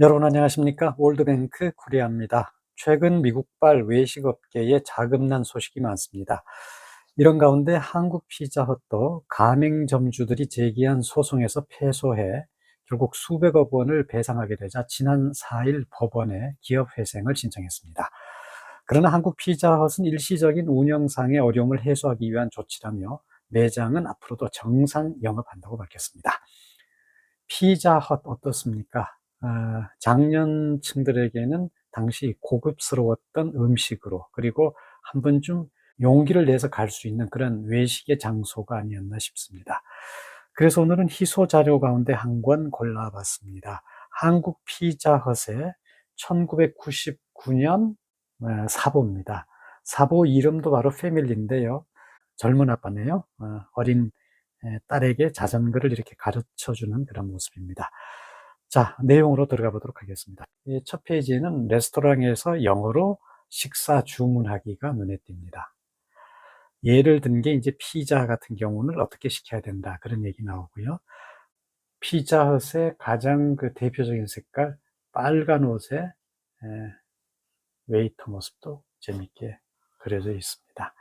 여러분 안녕하십니까? 월드뱅크 코리아입니다. 최근 미국발 외식업계에 자금난 소식이 많습니다. 이런 가운데 한국 피자헛도 가맹점주들이 제기한 소송에서 패소해 결국 수백억 원을 배상하게 되자 지난 4일 법원에 기업회생을 신청했습니다. 그러나 한국 피자헛은 일시적인 운영상의 어려움을 해소하기 위한 조치라며 매장은 앞으로도 정상 영업한다고 밝혔습니다. 피자헛 어떻습니까? 장년층들에게는 당시 고급스러웠던 음식으로, 그리고 한 번쯤 용기를 내서 갈 수 있는 그런 외식의 장소가 아니었나 싶습니다. 그래서 오늘은 희소 자료 가운데 한 권 골라봤습니다. 한국 피자헛의 1999년 사보입니다. 사보 이름도 바로 패밀리인데요. 젊은 아빠네요. 어린 딸에게 자전거를 이렇게 가르쳐주는 그런 모습입니다. 자, 내용으로 들어가 보도록 하겠습니다. 첫 페이지에는 레스토랑에서 영어로 식사 주문하기가 눈에 띕니다. 예를 든 게 이제 피자 같은 경우는 어떻게 시켜야 된다, 그런 얘기 나오고요. 피자헛의 가장 그 대표적인 색깔, 빨간 옷에 웨이터 모습도 재밌게 그려져 있습니다.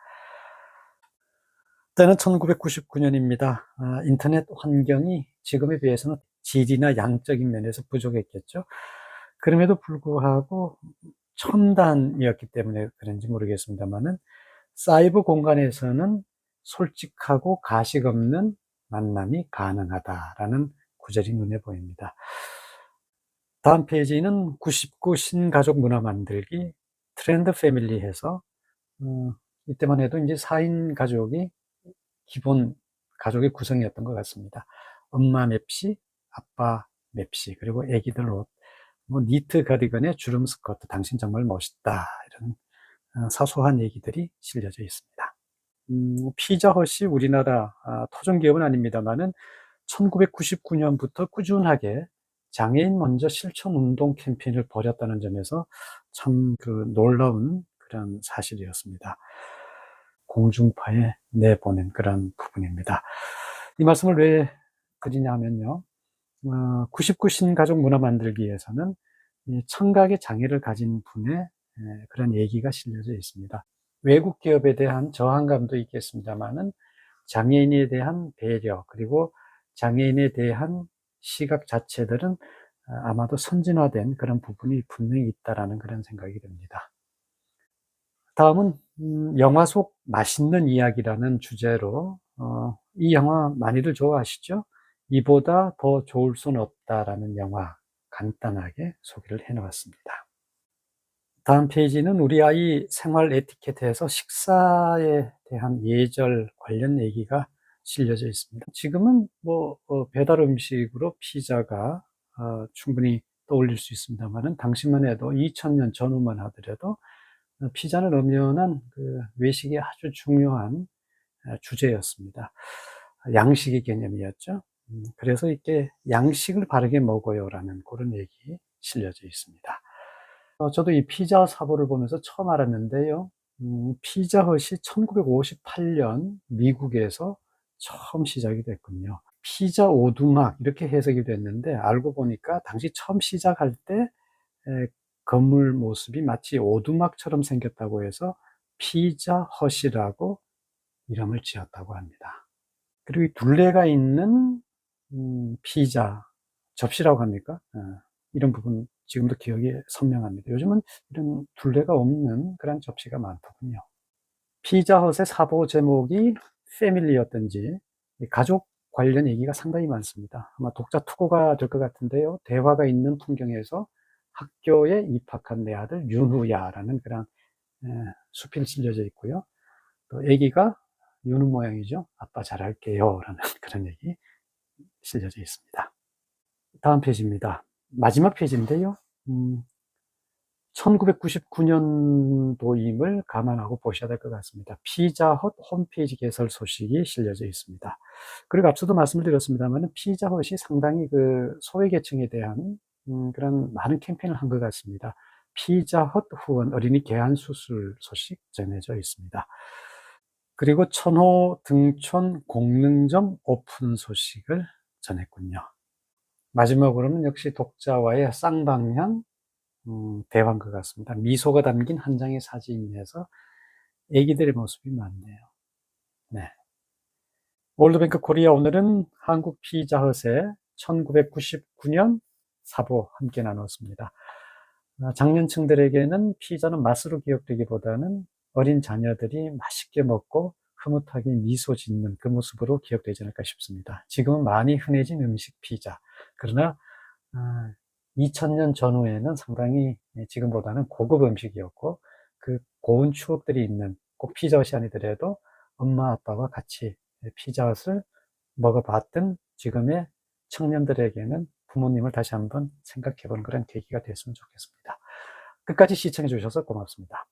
때는 1999년입니다. 인터넷 환경이 지금에 비해서는 질이나 양적인 면에서 부족했겠죠. 그럼에도 불구하고 첨단이었기 때문에 그런지 모르겠습니다만은 사이버 공간에서는 솔직하고 가식 없는 만남이 가능하다라는 구절이 눈에 보입니다. 다음 페이지는 99 신가족 문화 만들기 트렌드 패밀리 해서 이때만 해도 이제 4인 가족이 기본 가족의 구성이었던 것 같습니다. 엄마 맵시, 아빠 맵시, 그리고 애기들 옷, 니트 가디건에 주름 스커트, 당신 정말 멋있다, 이런 사소한 얘기들이 실려져 있습니다. 피자헛이 우리나라 토종기업은 아닙니다만은 1999년부터 꾸준하게 장애인 먼저 실천 운동 캠페인을 벌였다는 점에서 참 놀라운 그런 사실이었습니다. 공중파에 내보낸 그런 부분입니다. 이 말씀을 왜 드리냐 하면요. 99 신가족 문화 만들기에서는 청각의 장애를 가진 분의 그런 얘기가 실려져 있습니다. 외국 기업에 대한 저항감도 있겠습니다만은 장애인에 대한 배려, 그리고 장애인에 대한 시각 자체들은 아마도 선진화된 그런 부분이 분명히 있다라는 그런 생각이 듭니다. 다음은 영화 속 맛있는 이야기라는 주제로 이 영화 많이들 좋아하시죠? 이보다 더 좋을 수는 없다라는 영화 간단하게 소개를 해놓았습니다. 다음 페이지는 우리 아이 생활 에티켓에서 식사에 대한 예절 관련 얘기가 실려져 있습니다. 지금은 배달 음식으로 피자가 충분히 떠올릴 수 있습니다만은 당시만 해도 2000년 전후만 하더라도 피자는 엄연한 외식의 아주 중요한 주제였습니다. 양식의 개념이었죠. 그래서 이렇게 양식을 바르게 먹어요라는 그런 얘기 실려져 있습니다. 저도 이 피자 사보를 보면서 처음 알았는데요. 피자헛이 1958년 미국에서 처음 시작이 됐군요. 피자 오두막 이렇게 해석이 됐는데 알고 보니까 당시 처음 시작할 때 건물 모습이 마치 오두막처럼 생겼다고 해서 피자헛이라고 이름을 지었다고 합니다. 그리고 이 둘레가 있는 피자 접시라고 합니까? 이런 부분 지금도 기억이 선명합니다. 요즘은 이런 둘레가 없는 그런 접시가 많더군요. 피자헛의 사보 제목이 패밀리였던지 가족 관련 얘기가 상당히 많습니다. 아마 독자 투고가 될 것 같은데요. 대화가 있는 풍경에서 학교에 입학한 내 아들 윤후야라는 그런 수필이 실려져 있고요. 또 아기가 윤후 모양이죠. 아빠 잘할게요 라는 그런 얘기 실려져 있습니다. 다음 페이지입니다. 마지막 페이지인데요. 1999년도임을 감안하고 보셔야 될 것 같습니다. 피자헛 홈페이지 개설 소식이 실려져 있습니다. 그리고 앞서도 말씀을 드렸습니다만 피자헛이 상당히 소외계층에 대한 그런 많은 캠페인을 한 것 같습니다. 피자헛 후원 어린이 개안 수술 소식 전해져 있습니다. 그리고 천호 등촌 공릉점 오픈 소식을 전했군요. 마지막으로는 역시 독자와의 쌍방향 대화인 것 같습니다. 미소가 담긴 한 장의 사진에서 애기들의 모습이 많네요. 네. 월드뱅크 코리아 오늘은 한국 피자헛의 1999년 사보 함께 나눴습니다. 장년층들에게는 피자는 맛으로 기억되기보다는 어린 자녀들이 맛있게 먹고 흐뭇하게 미소 짓는 그 모습으로 기억되지 않을까 싶습니다. 지금은 많이 흔해진 음식 피자. 그러나 2000년 전후에는 상당히 지금보다는 고급 음식이었고 그 고운 추억들이 있는 꼭 피자헛이 아니더라도 엄마 아빠와 같이 피자헛을 먹어봤던 지금의 청년들에게는 부모님을 다시 한번 생각해보는 그런 계기가 됐으면 좋겠습니다. 끝까지 시청해 주셔서 고맙습니다.